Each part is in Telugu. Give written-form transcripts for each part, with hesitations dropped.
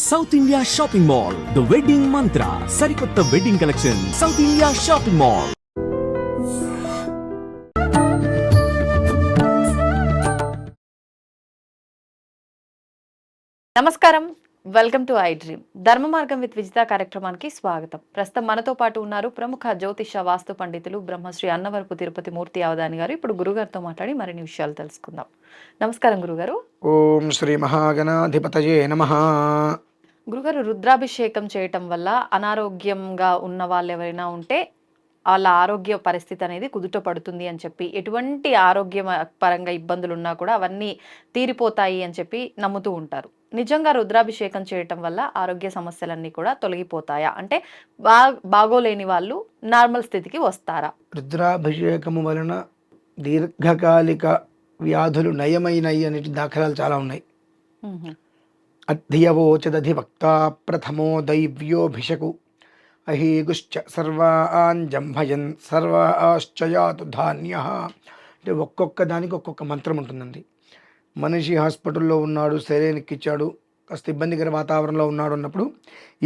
South India shopping mall the wedding మంత్ర సరికొత్త wedding collection south India shopping mall. నమస్కారం, వెల్కమ్ టు ఐ డ్రీమ్. ధర్మ మార్గం విత్ విజిత కార్యక్రమానికి స్వాగతం. ప్రస్తుతం మనతో పాటు ఉన్నారు ప్రముఖ జ్యోతిష వాస్తు పండితులు బ్రహ్మశ్రీ అన్నవరపు తిరుపతి మూర్తి అవధాని గారు. ఇప్పుడు గురుగారితో మాట్లాడి మరిన్ని విషయాలు తెలుసుకుందాం. నమస్కారం గురుగారు. ఓం శ్రీ మహాగణాధిపతయే నమః. గురుగారు, రుద్రాభిషేకం చేయటం వల్ల అనారోగ్యంగా ఉన్న వాళ్ళు ఎవరైనా ఉంటే వాళ్ళ ఆరోగ్య పరిస్థితి అనేది కుదుట పడుతుంది అని చెప్పి, ఎటువంటి ఆరోగ్య పరంగా ఇబ్బందులు ఉన్నా కూడా అవన్నీ తీరిపోతాయి అని చెప్పి నమ్ముతూ ఉంటారు. నిజంగా రుద్రాభిషేకం చేయటం వల్ల ఆరోగ్య సమస్యలన్నీ కూడా తొలగిపోతాయా? అంటే బాగోలేని వాళ్ళు నార్మల్ స్థితికి వస్తారా? రుద్రాభిషేకము వలన దీర్ఘకాలిక వ్యాధులు నయమైనవి అనే దాఖలాలు చాలా ఉన్నాయి. అధ్యవోచదధివక్త ప్రథమో దైవ్యోభిషకు అహీగుశ్చ సర్వాన్ జంభయన్ సర్వాశ్చయాతు ధాన్య. అంటే ఒక్కొక్క దానికి ఒక్కొక్క మంత్రం ఉంటుందండి. మనిషి హాస్పిటల్లో ఉన్నాడు, శరీరం ఎక్కిచ్చాడు, కాస్త ఇబ్బందికర వాతావరణంలో ఉన్నాడు అన్నప్పుడు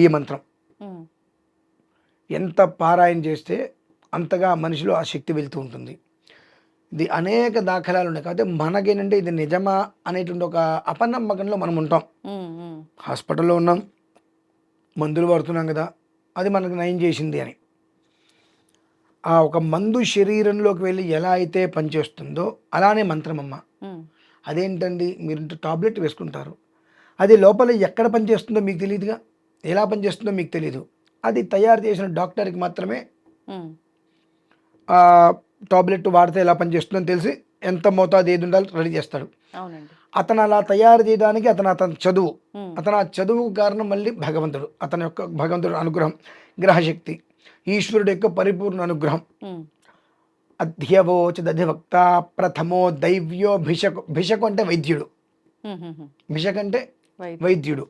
ఈ మంత్రం ఎంత పారాయణ చేస్తే అంతగా మనిషిలో ఆ శక్తి వెళ్తూ ఉంటుంది. ఇది అనేక దాఖలాలు ఉన్నాయి. కాబట్టి మనకేంటంటే ఇది నిజమా అనేటువంటి ఒక అపనమ్మకంలో మనం ఉంటాం. హాస్పిటల్లో ఉన్నాం, మందులు పడుతున్నాం కదా, అది మనకు నయం చేసింది అని. ఆ ఒక మందు శరీరంలోకి వెళ్ళి ఎలా అయితే పనిచేస్తుందో అలానే మంత్రం అమ్మ. అదేంటండి, మీరు టాబ్లెట్ వేసుకుంటారు, అది లోపల ఎక్కడ పనిచేస్తుందో మీకు తెలియదుగా, ఎలా పనిచేస్తుందో మీకు తెలియదు. అది తయారు చేసిన డాక్టర్కి మాత్రమే టాబ్లెట్ వాడితే ఎలా పనిచేస్తుందని తెలిసి ఎంత మోతాదు ఏది ఉండాలి రెడీ చేస్తాడు. అతను అలా తయారు చేయడానికి అతని చదువు, ఆ చదువు కారణం మళ్ళీ భగవంతుడు, భగవంతుడు అనుగ్రహం, గ్రహశక్తి, ఈశ్వరుడు యొక్క పరిపూర్ణ అనుగ్రహం. అధ్యవోచదధివక్త ప్రథమో దైవ్యో భిషకు. భిషకు అంటే వైద్యుడు, భిషక్ అంటే వైద్యుడు,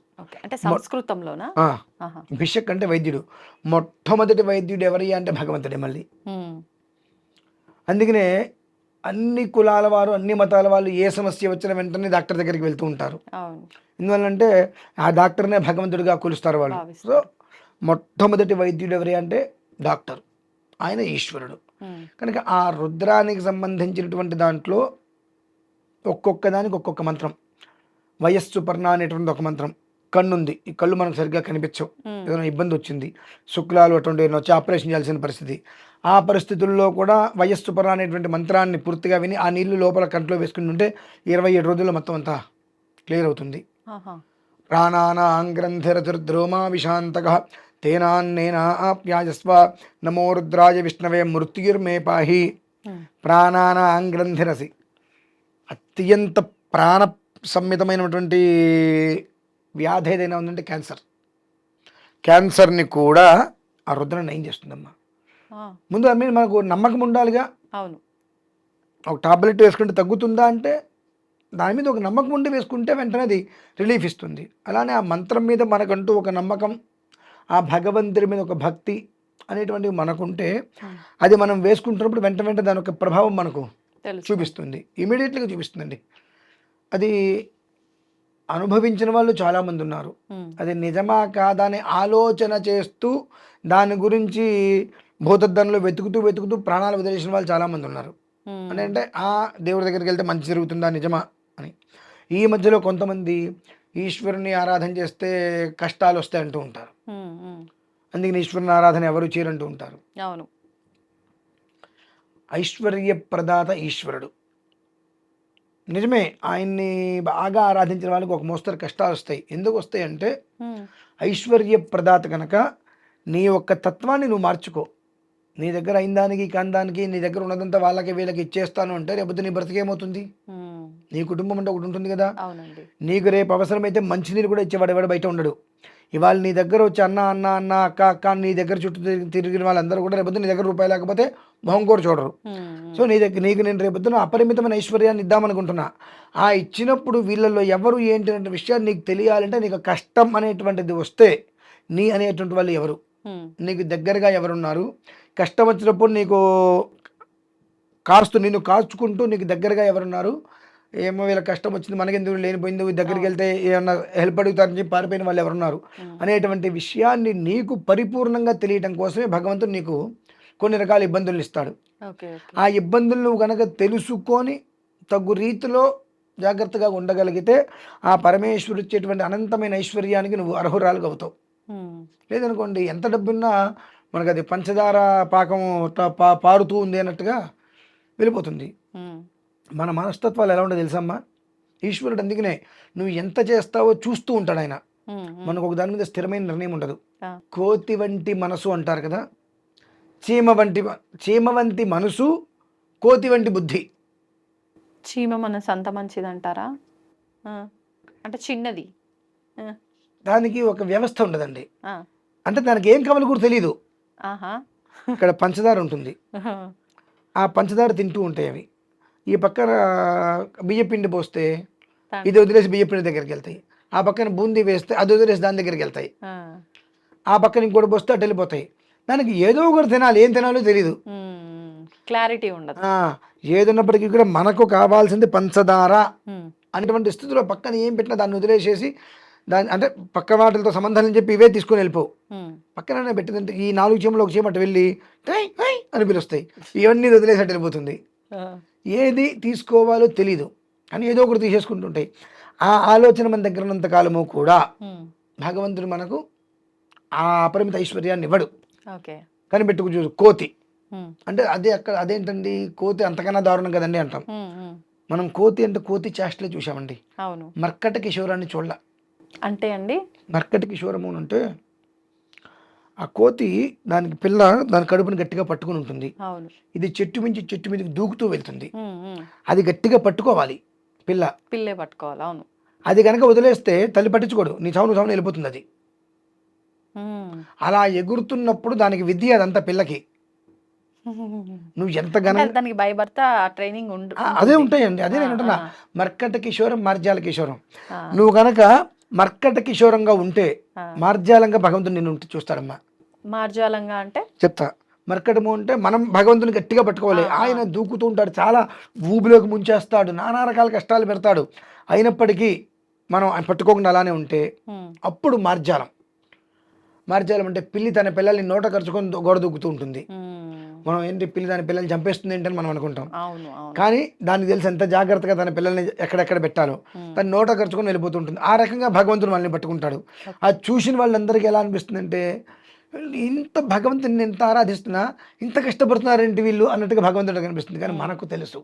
భిషక్ అంటే వైద్యుడు. మొట్టమొదటి వైద్యుడు ఎవరి అంటే భగవంతుడే మళ్ళీ. అందుకనే అన్ని కులాల వారు, అన్ని మతాల వాళ్ళు ఏ సమస్య వచ్చిన వెంటనే డాక్టర్ దగ్గరికి వెళ్తూ ఉంటారు. ఎందువల్లంటే ఆ డాక్టర్నే భగవంతుడిగా కొలుస్తారు వాళ్ళు. సో మొట్టమొదటి వైద్యుడు ఎవరి అంటే డాక్టర్, ఆయన ఈశ్వరుడు. కనుక ఆ రుద్రానికి సంబంధించినటువంటి దాంట్లో ఒక్కొక్క దానికి ఒక్కొక్క మంత్రం. వయస్సు పర్ణ అనేటువంటి ఒక మంత్రం. కన్నుంది, ఈ కళ్ళు మనకు సరిగ్గా కనిపించవు, ఏదైనా ఇబ్బంది వచ్చింది, శుక్లాలు అటువంటి వచ్చి ఆపరేషన్ చేయాల్సిన పరిస్థితి, ఆ పరిస్థితుల్లో కూడా వయస్సు పర్ణ అనేటువంటి మంత్రాన్ని పూర్తిగా విని ఆ నీళ్లు లోపల కంట్లో వేసుకుని ఉంటే 27 రోజుల్లో మొత్తం అంతా క్లియర్ అవుతుంది. ప్రాణానాంగ్రంథిరతుర్ధ్రోమా విశాంతక తేనాన్నేనా ఆప్యాయస్వ నమో రుద్రాయ విష్ణవే మృత్యుర్మే పాహి. ప్రాణానాంగ్రంథిరసి, అత్యంత ప్రాణ సంహితమైనటువంటి వ్యాధి ఏదైనా ఉందంటే క్యాన్సర్. క్యాన్సర్ని కూడా ఆ రుద్రం నయం చేస్తుందమ్మా. ముందు దాని మీద మనకు నమ్మకం ఉండాలిగా. అవును, ఒక టాబ్లెట్ వేసుకుంటే తగ్గుతుందా అంటే దాని మీద ఒక నమ్మకం ఉండి వేసుకుంటే వెంటనే అది రిలీఫ్ ఇస్తుంది. అలానే ఆ మంత్రం మీద మనకంటూ ఒక నమ్మకం, ఆ భగవంతుడి మీద ఒక భక్తి అనేటువంటివి మనకుంటే అది మనం వేసుకుంటున్నప్పుడు వెంట దాని యొక్క ప్రభావం మనకు చూపిస్తుంది, ఇమీడియట్లీగా చూపిస్తుందండి. అది అనుభవించిన వాళ్ళు చాలామంది ఉన్నారు. అది నిజమా కాదా అని ఆలోచన చేస్తూ దాని గురించి భూతద్దంలో వెతుకుతూ ప్రాణాలు వదిలేసిన వాళ్ళు చాలామంది ఉన్నారు. అంటే ఆ దేవుడి దగ్గరికి వెళ్తే మంచి జరుగుతుందా, నిజమా అని. ఈ మధ్యలో కొంతమంది ఈశ్వరుని ఆరాధన చేస్తే కష్టాలు వస్తాయి అంటూ ఉంటారు. అందుకని ఈశ్వరుని ఆరాధన ఎవరు చేయరంటూ ఉంటారు. అవును, ఐశ్వర్య ప్రదాత ఈశ్వరుడు నిజమే. ఆయన్ని బాగా ఆరాధించిన వాళ్ళకి ఒక మోస్తరు కష్టాలు వస్తాయి. ఎందుకు వస్తాయి అంటే ఐశ్వర్య ప్రదాత కనుక నీ యొక్క తత్వాన్ని నువ్వు మార్చుకో. నీ దగ్గర అయిన దానికి కాని దానికి నీ దగ్గర ఉన్నదంతా వాళ్ళకి వీళ్ళకి ఇచ్చేస్తాను అంటే రేపు నీ బ్రతికేమవుతుంది? నీ కుటుంబం అంటే ఒకటి ఉంటుంది కదా. నీకు రేపు అవసరమైతే మంచినీరు కూడా ఇచ్చేవాడు ఎవడు బయట ఉండడు. ఇవాళ నీ దగ్గర వచ్చి అన్న అన్న అన్న అక్క అక్క నీ దగ్గర చుట్టూ తిరిగిన వాళ్ళందరూ కూడా రేపొద్దు నీ దగ్గర రూపాయి లేకపోతే మొహం కూడా చూడరు. సో నీకు నేను రేపొద్దున అపరిమితమైన ఐశ్వర్యాన్ని ఇద్దామనుకుంటున్నా. ఆ ఇచ్చినప్పుడు వీళ్ళల్లో ఎవరు ఏంటి అనే విషయాన్ని నీకు తెలియాలంటే నీకు కష్టం అనేటువంటిది వస్తే నీ అనేటువంటి వాళ్ళు ఎవరు, నీకు దగ్గరగా ఎవరున్నారు, కష్టం వచ్చినప్పుడు నీకు నిన్ను కాచుకుంటూ నీకు దగ్గరగా ఎవరున్నారు, ఏమో వీళ్ళ కష్టం వచ్చింది మనకెందుకు లేనిపోయింది, దగ్గరికి వెళ్తే ఏమన్నా హెల్ప్ అడుగుతారని చెప్పి పారిపోయిన వాళ్ళు ఎవరున్నారు అనేటువంటి విషయాన్ని నీకు పరిపూర్ణంగా తెలియటం కోసమే భగవంతుడు నీకు కొన్ని రకాల ఇబ్బందులు ఇస్తాడు. ఓకే. ఆ ఇబ్బందులు నువ్వు కనుక తెలుసుకొని తగు రీతిలో జాగ్రత్తగా ఉండగలిగితే ఆ పరమేశ్వరుడు ఇచ్చేటువంటి అనంతమైన ఐశ్వర్యానికి నువ్వు అర్హురాలుగా అవుతావు. లేదనుకోండి ఎంత డబ్బున్నా మనకు అది పంచదార పాకం పారుతూ ఉంది అన్నట్టుగా వెళ్ళిపోతుంది. మన మనస్తత్వాలు ఎలా ఉండదు తెలుసమ్మా, ఈశ్వరుడు అందుకనే నువ్వు ఎంత చేస్తావో చూస్తూ ఉంటాడు ఆయన. మనకు ఒక దాని మీద స్థిరమైన నిర్ణయం ఉండదు. కోతి వంటి మనసు అంటారు కదా, చీమ వంటి మనసు, కోతి వంటి బుద్ధి. చీమ మనసు అంత మంచిది అంటారా? అంటే చిన్నది, దానికి ఒక వ్యవస్థ ఉండదండి. అంటే దానికి ఏం కావాలో కూడా తెలియదు. ఇక్కడ పంచదార ఉంటుంది, ఆ పంచదార తింటూ ఉంటాయి అవి. ఈ పక్కన బియ్యపిండి పోస్తే ఇది వదిలేసి బియ్యపిండి దగ్గరికి వెళ్తాయి, ఆ పక్కన బూందీ వేస్తే అది వదిలేసి దాని దగ్గరికి వెళ్తాయి, ఆ పక్కన ఇంకోటి పోస్తే అటు వెళ్ళిపోతాయి. దానికి ఏదో ఒకటి తినాలి, ఏం తినాలో తెలియదు, క్లారిటీ ఉండదు. ఏదున్నప్పటికీ కూడా మనకు కావాల్సింది పంచదార అనేటువంటి స్థితిలో పక్కన ఏం పెట్టినా దాన్ని వదిలేసేసి దాని అంటే పక్క వాటితో సంబంధం చెప్పి ఇవే తీసుకొని వెళ్ళిపోవు. పక్కన పెట్టిందంటే ఈ 4 చీమలు ఒక చీమ అటు వెళ్ళి అని పిలుస్తాయి, ఇవన్నీ వదిలేసి అటు వెళ్ళిపోతుంది. ఏది తీసుకోవాలో తెలీదు అని ఏదో ఒకటి తీసేసుకుంటుంటాయి. ఆ ఆలోచన మన దగ్గర ఉన్నంత కాలము కూడా భగవంతుడు మనకు ఆ అపరిమిత ఐశ్వర్యాన్ని ఇవ్వడు. కనిపెట్టుకు చూసు కోతి అంటే అదేంటండి కోతి అంతకన్నా దారుణం కదండి అంటాం మనం. కోతి అంటే కోతి చేష్టలే చూసామండి, మర్కట కిషోరాన్ని చూడాల. అంటే అండి మర్కట కిషోరము అంటే ఆ కోతి దానికి పిల్ల దాని కడుపుని గట్టిగా పట్టుకుని ఉంటుంది, ఇది చెట్టు మించి చెట్టు మీదకి దూకుతూ వెళ్తుంది, అది గట్టిగా పట్టుకోవాలి, పిల్లే పట్టుకోవాలి. అవును, అది కనుక వదిలేస్తే తల్లి పట్టించుకోడు, నీ చావును వెళ్ళిపోతుంది అది. అలా ఎగురుతున్నప్పుడు దానికి విద్య అదంతా పిల్లకి. నువ్వు ఎంత దానికి భయపడతా ట్రైనింగ్ అదే ఉంటాయండి. అదే నేను అంటున్నా, మర్కట కిషోరం మార్జాల కిషోరం. నువ్వు కనుక మర్కట కిషోరంగా ఉంటే మార్జాలంగా భగవంతుడు నిన్ను చూస్తాడమ్మా. మార్జాలంగా అంటే చెప్తా. మర్కటము అంటే మనం భగవంతుని గట్టిగా పట్టుకోవాలి, ఆయన దూకుతూ ఉంటాడు, చాలా ఊబిలోకి ముంచేస్తాడు, నానా రకాల కష్టాలు పెడతాడు. అయినప్పటికీ మనం ఆయన పట్టుకోకుండా అలానే ఉంటే అప్పుడు మార్జాలం. మార్జాలం అంటే పిల్లి తన పిల్లల్ని నోట ఖర్చుకొని గోడ దూకుతూ ఉంటుంది. మనం ఏంటి పిల్లి దాని పిల్లల్ని చంపేస్తుంది ఏంటని మనం అనుకుంటాం, కానీ దానికి తెలిసి ఎంత జాగ్రత్తగా తన పిల్లల్ని ఎక్కడెక్కడ పెట్టాలో తన నోట ఖర్చుకొని వెళ్ళిపోతుంటుంది. ఆ రకంగా భగవంతుడు మనల్ని పట్టుకుంటాడు. అది చూసిన వాళ్ళందరికీ ఎలా అనిపిస్తుంది అంటే ఇంత భగవంతుని ఎంత ఆరాధిస్తున్నా ఇంత కష్టపడుతున్నారేంటి వీళ్ళు అన్నట్టుగా భగవంతుడు కనిపిస్తుంది. కానీ మనకు తెలుసు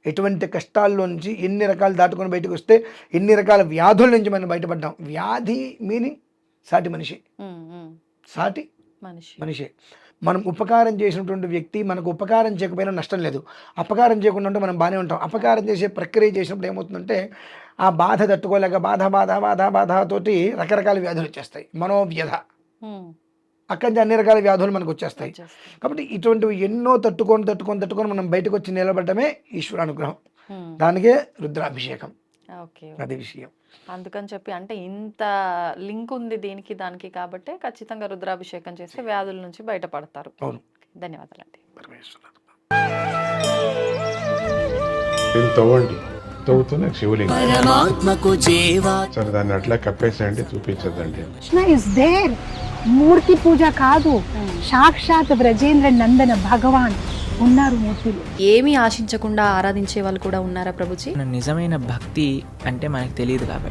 ఎటువంటి కష్టాల్లో నుంచి ఎన్ని రకాలు దాటుకొని బయటకు వస్తే ఎన్ని రకాల వ్యాధుల నుంచి మనం బయటపడ్డాం. వ్యాధి మీనింగ్ సాటి మనిషి, సాటి మనిషి. మనం ఉపకారం చేసినటువంటి వ్యక్తి మనకు ఉపకారం చేయకపోయినా నష్టం లేదు, అపకారం చేయకుండా ఉంటే మనం బాగానే ఉంటాం. అపకారం చేసే ప్రక్రియ చేసినప్పుడు ఏమవుతుందంటే ఆ బాధ తట్టుకోలేక బాధతోటి రకరకాల వ్యాధులు వచ్చేస్తాయి, మనోవ్యధ, అక్కడి నుంచి అన్ని రకాల వ్యాధులు మనకు వచ్చేస్తాయి. కాబట్టి ఇటువంటివి ఎన్నో తట్టుకొని మనం బయటకు వచ్చి నిలబడటమే ఈశ్వరానుగ్రహం. దానికే రుద్రాభిషేకం, అది విషయం. అందుకని చెప్పి అంటే ఇంత లింక్ ఉంది దీనికి దానికి, కాబట్టి ఖచ్చితంగా రుద్రాభిషేకం చేస్తే వ్యాధుల నుంచి బయటపడతారు. ధన్యవాదాలండి. తవ్వుతూనే శివలింగం సరే దాన్ని అట్లా కప్పేసేయండి, చూపించదండి. మూర్తి పూజ కాదు, సాక్షాత్ బ్రజేంద్ర నందన భగవాన్ ఉన్నారు మూర్తులు. ఏమీ ఆశించకుండా ఆరాధించే వాళ్ళు కూడా ఉన్నారా ప్రభుజీ? నిజమైన భక్తి అంటే మనకు తెలియదు కాబట్టి